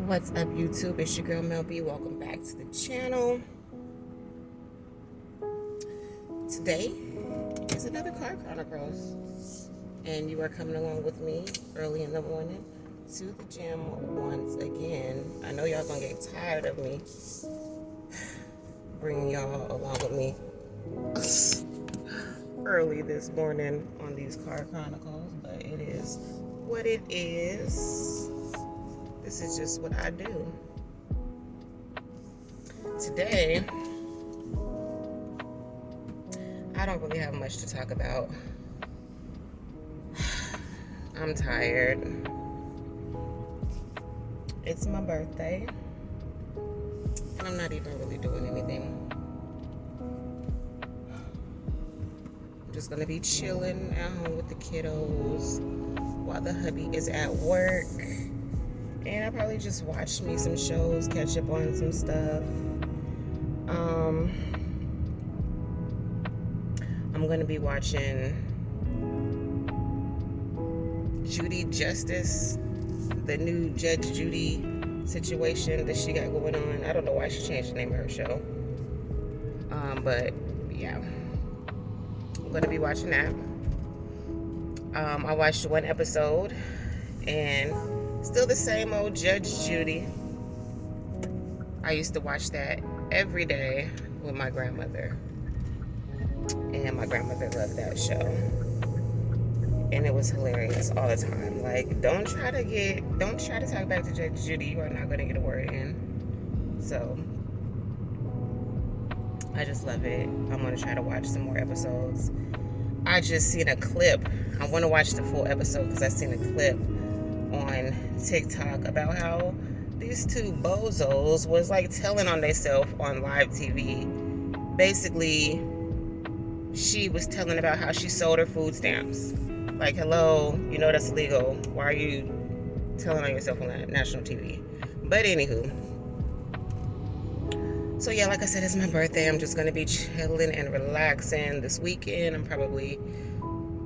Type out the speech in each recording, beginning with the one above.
What's up, YouTube? It's your girl Mel B. Welcome back to the channel. Today is another Car Chronicles, and you are coming along with me early in the morning to the gym once again. I know y'all gonna get tired of me bringing y'all along with me early this morning on these Car Chronicles, but it is what it is. This is just what I do. Today, I don't really have much to talk about. I'm tired. It's my birthday, and I'm not even really doing anything. I'm just gonna be chilling at home with the kiddos while the hubby is at work. And I'll probably just watch me some shows, catch up on some stuff. I'm going to be watching Judy Justice, the new Judge Judy situation that she got going on. I don't know why she changed the name of her show. But yeah, I'm going to be watching that. I watched one episode and still the same old Judge Judy. I used to watch that every day with my grandmother. And my grandmother loved that show. And it was hilarious all the time. Like, don't try to talk back to Judge Judy. You are not gonna get a word in. So I just love it. I'm gonna try to watch some more episodes. I just seen a clip. I wanna watch the full episode because I seen a clip on TikTok about how these two bozos was like telling on themselves on live TV. Basically, she was telling about how she sold her food stamps. Like, hello, you know that's illegal. Why are you telling on yourself on national TV? But anywho, so yeah, like I said, it's my birthday. I'm just gonna be chilling and relaxing this weekend. I'm probably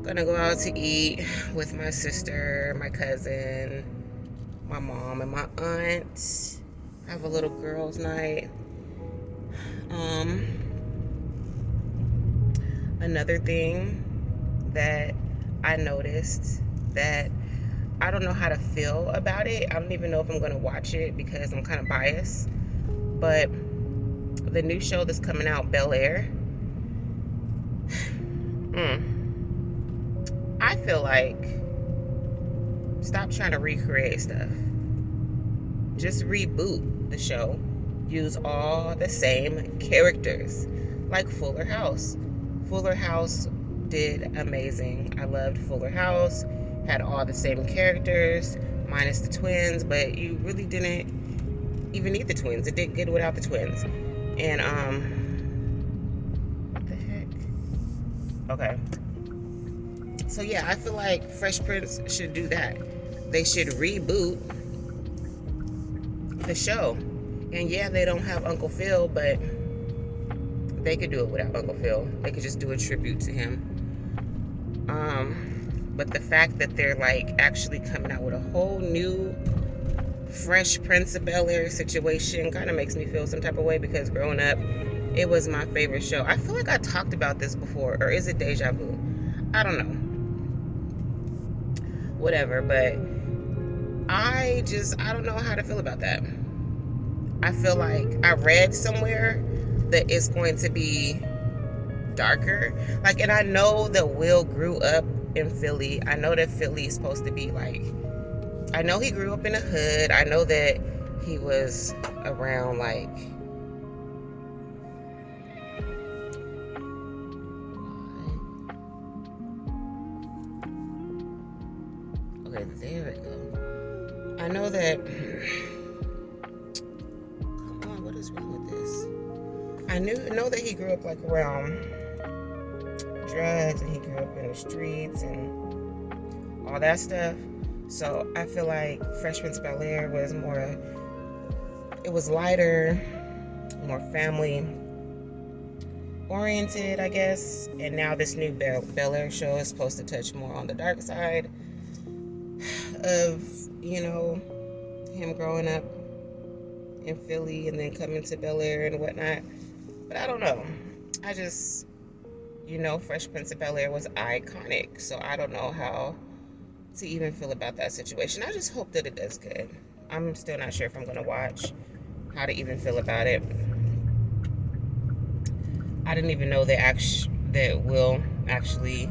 gonna go out to eat with my sister, my cousin, my mom, and my aunt. Have a little girls' night. Another thing that I noticed that I don't know how to feel about it. I don't even know if I'm gonna watch it because I'm kind of biased. But the new show that's coming out, Bel Air. I feel like stop trying to recreate stuff. Just reboot the show. Use all the same characters. Like Fuller House. Fuller House did amazing. I loved Fuller House. Had all the same characters, minus the twins, but you really didn't even need the twins. It did good without the twins. And what the heck? Okay. So yeah, I feel like Fresh Prince should do that. They should reboot the show. And yeah, they don't have Uncle Phil, but they could do it without Uncle Phil. They could just do a tribute to him. But the fact that they're like actually coming out with a whole new Fresh Prince of Bel-Air situation kind of makes me feel some type of way because growing up, it was my favorite show. I feel like I talked about this before, or is it deja vu? I don't know. Whatever, but I don't know how to feel about that. I feel like I read somewhere that it's going to be darker. Like, and I know that Will grew up in Philly. I know that Philly is supposed to be like, I know he grew up in the hood. I know that he was around like, okay, there we go. I know that, come on, what is wrong with this? I know that he grew up like around drugs, and he grew up in the streets and all that stuff. So I feel like Fresh Prince of Bel-Air was more, it was lighter, more family oriented, I guess. And now this new Bel-Air show is supposed to touch more on the dark side of, you know, him growing up in Philly and then coming to Bel Air and whatnot. But I don't know. I just, Fresh Prince of Bel Air was iconic. So I don't know how to even feel about that situation. I just hope that it does good. I'm still not sure if I'm going to watch, how to even feel about it. I didn't even know that Will actually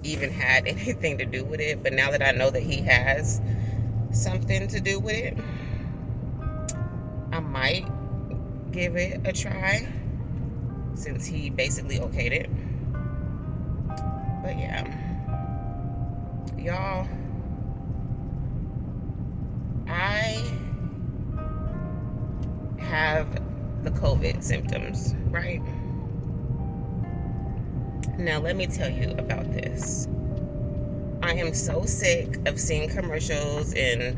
even had anything to do with it. But now that I know that he has something to do with it, I might give it a try since he basically okayed it. But yeah, y'all, I have the COVID symptoms, right? Now, let me tell you about this. I am so sick of seeing commercials and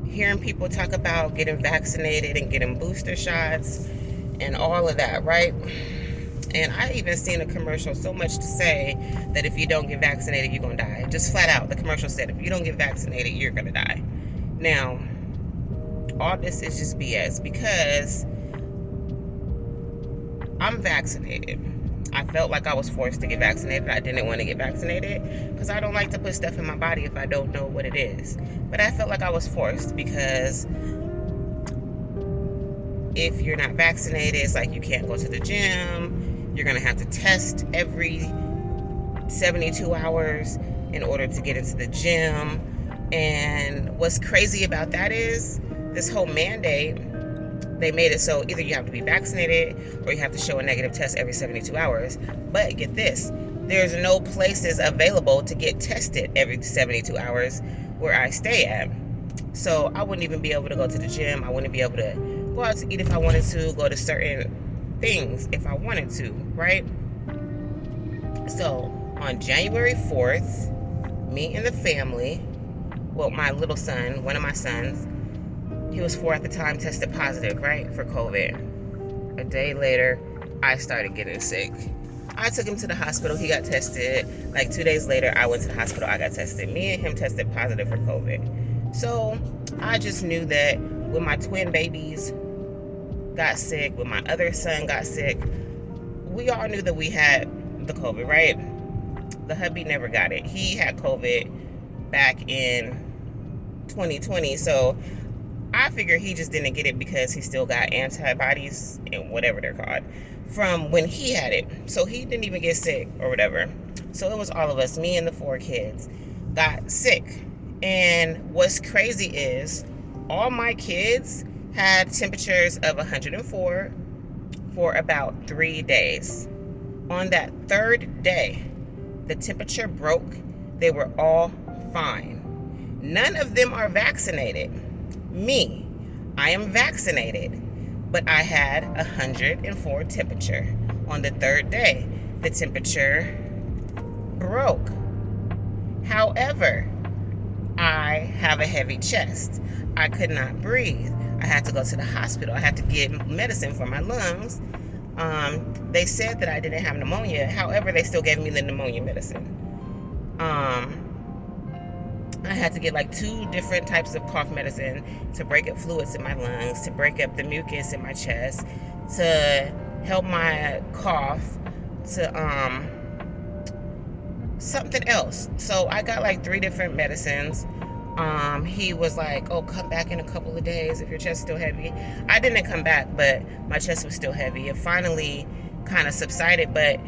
hearing people talk about getting vaccinated and getting booster shots and all of that, right? And I even seen a commercial so much to say that if you don't get vaccinated, you're going to die. Just flat out, the commercial said, if you don't get vaccinated, you're going to die. Now, all this is just BS because I'm vaccinated. I felt like I was forced to get vaccinated. I didn't want to get vaccinated because I don't like to put stuff in my body if I don't know what it is. But I felt like I was forced because if you're not vaccinated, it's like you can't go to the gym. You're going to have to test every 72 hours in order to get into the gym. And what's crazy about that is this whole mandate, they made it so either you have to be vaccinated or you have to show a negative test every 72 hours. But get this, there's no places available to get tested every 72 hours where I stay at. So I wouldn't even be able to go to the gym. I wouldn't be able to go out to eat if I wanted to, go to certain things if I wanted to, right? So on January 4th, me and the family, well, my little son, one of my sons, he was 4 at the time, tested positive, right, for COVID. A day later, I started getting sick. I took him to the hospital. He got tested. Like 2 days later, I went to the hospital. I got tested. Me and him tested positive for COVID. So I just knew that when my twin babies got sick, when my other son got sick, we all knew that we had the COVID, right? The hubby never got it. He had COVID back in 2020. So I figure he just didn't get it because he still got antibodies and whatever they're called from when he had it. So he didn't even get sick or whatever. So it was all of us, me and the 4 kids, got sick. And what's crazy is all my kids had temperatures of 104 for about 3 days. On that 3rd day, the temperature broke. They were all fine. None of them are vaccinated. Me, I am vaccinated, but I had 104 temperature. On the 3rd day, the temperature broke. However, I have a heavy chest. I could not breathe. I had to go to the hospital. I had to get medicine for my lungs. They said that I didn't have pneumonia. However, they still gave me the pneumonia medicine. I had to get like 2 different types of cough medicine to break up fluids in my lungs, to break up the mucus in my chest, to help my cough, to something else. So I got like 3 different medicines. He was like, oh, come back in a couple of days if your chest is still heavy. I didn't come back, but my chest was still heavy. It finally kind of subsided, but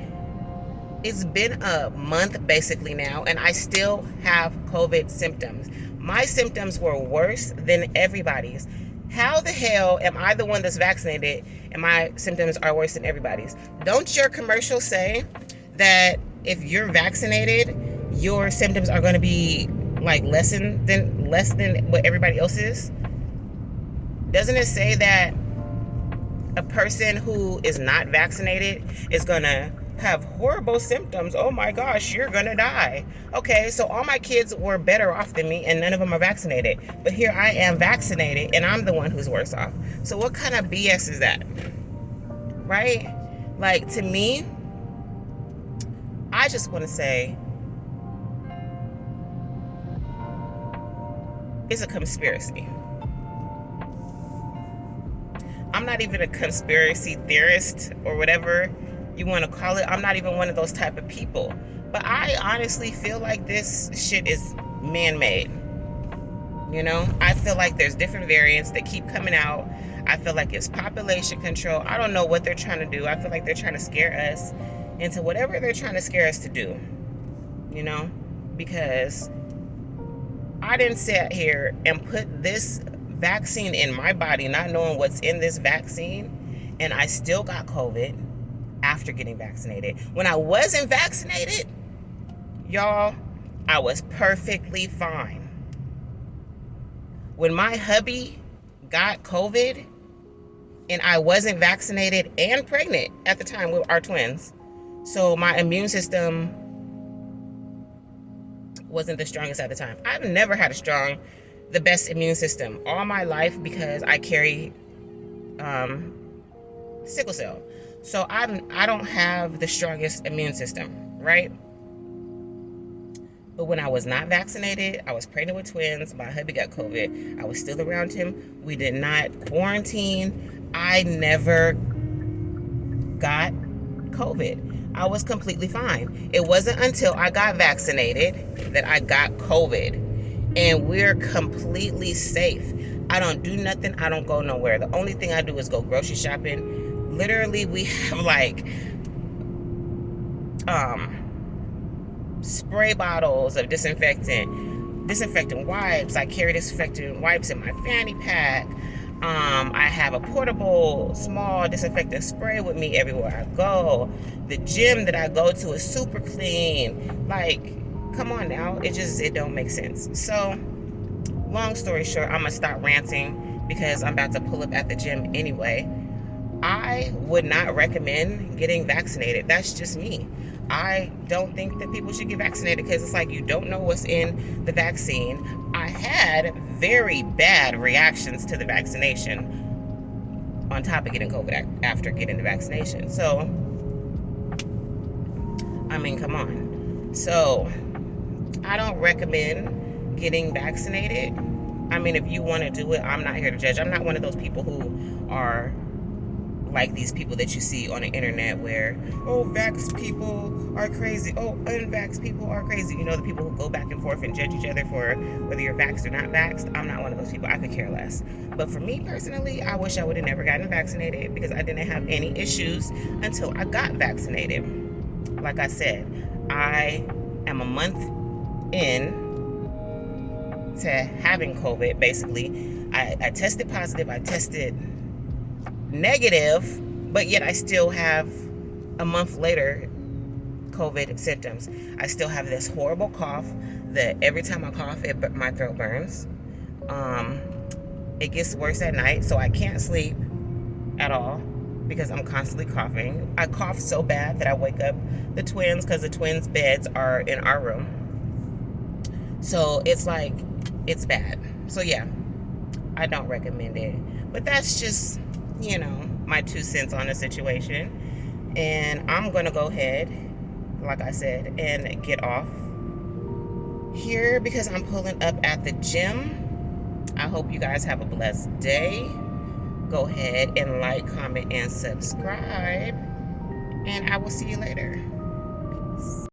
it's been a month basically now, and I still have COVID symptoms. My symptoms were worse than everybody's. How the hell am I the one that's vaccinated and my symptoms are worse than everybody's? Don't your commercials say that if you're vaccinated, your symptoms are going to be like less than what everybody else is? Doesn't it say that a person who is not vaccinated is going to have horrible symptoms? Oh my gosh, you're gonna die. Okay, so all my kids were better off than me and none of them are vaccinated. But here I am vaccinated and I'm the one who's worse off. So what kind of BS is that? Right? Like, to me, I just want to say it's a conspiracy. I'm not even a conspiracy theorist or whatever you want to call it. I'm not even one of those type of people. But I honestly feel like this shit is man-made. You know, I feel like there's different variants that keep coming out. I feel like it's population control. I don't know what they're trying to do. I feel like they're trying to scare us into whatever they're trying to scare us to do. You know, because I didn't sit here and put this vaccine in my body not knowing what's in this vaccine, and I still got COVID after getting vaccinated. When I wasn't vaccinated, y'all, I was perfectly fine. When my hubby got COVID and I wasn't vaccinated and pregnant at the time with our twins, so my immune system wasn't the strongest at the time. I've never had the best immune system all my life because I carry sickle cell. So I don't have the strongest immune system, right? But when I was not vaccinated, I was pregnant with twins, my hubby got COVID, I was still around him, we did not quarantine, I never got COVID. I was completely fine. It wasn't until I got vaccinated that I got COVID. And we're completely safe. I don't do nothing, I don't go nowhere. The only thing I do is go grocery shopping. Literally, we have like spray bottles of disinfectant wipes. I carry disinfectant wipes in my fanny pack. I have a portable small disinfectant spray with me everywhere I go. The gym that I go to is super clean. Like, come on now, it don't make sense. So long story short, I'm gonna stop ranting because I'm about to pull up at the gym anyway. I would not recommend getting vaccinated. That's just me. I don't think that people should get vaccinated because it's like you don't know what's in the vaccine. I had very bad reactions to the vaccination on top of getting COVID after getting the vaccination. So, I mean, come on. So, I don't recommend getting vaccinated. I mean, if you want to do it, I'm not here to judge. I'm not one of those people who are like these people that you see on the internet where, oh, vax people are crazy, oh, unvaxxed people are crazy. You know, the people who go back and forth and judge each other for whether you're vaxxed or not vaxxed. I'm not one of those people. I could care less. But for me personally, I wish I would have never gotten vaccinated because I didn't have any issues until I got vaccinated. Like I said, I am a month in to having COVID, basically. I tested positive, I tested negative, but yet I still have a month later COVID symptoms. I still have this horrible cough that every time I cough, my throat burns. It gets worse at night, so I can't sleep at all because I'm constantly coughing. I cough so bad that I wake up the twins because the twins' beds are in our room. So it's like, it's bad. So yeah, I don't recommend it. But that's just, you know, my 2 cents on the situation. And I'm gonna go ahead, like I said, and get off here because I'm pulling up at the gym. I hope you guys have a blessed day. Go ahead and like, comment, and subscribe. And I will see you later.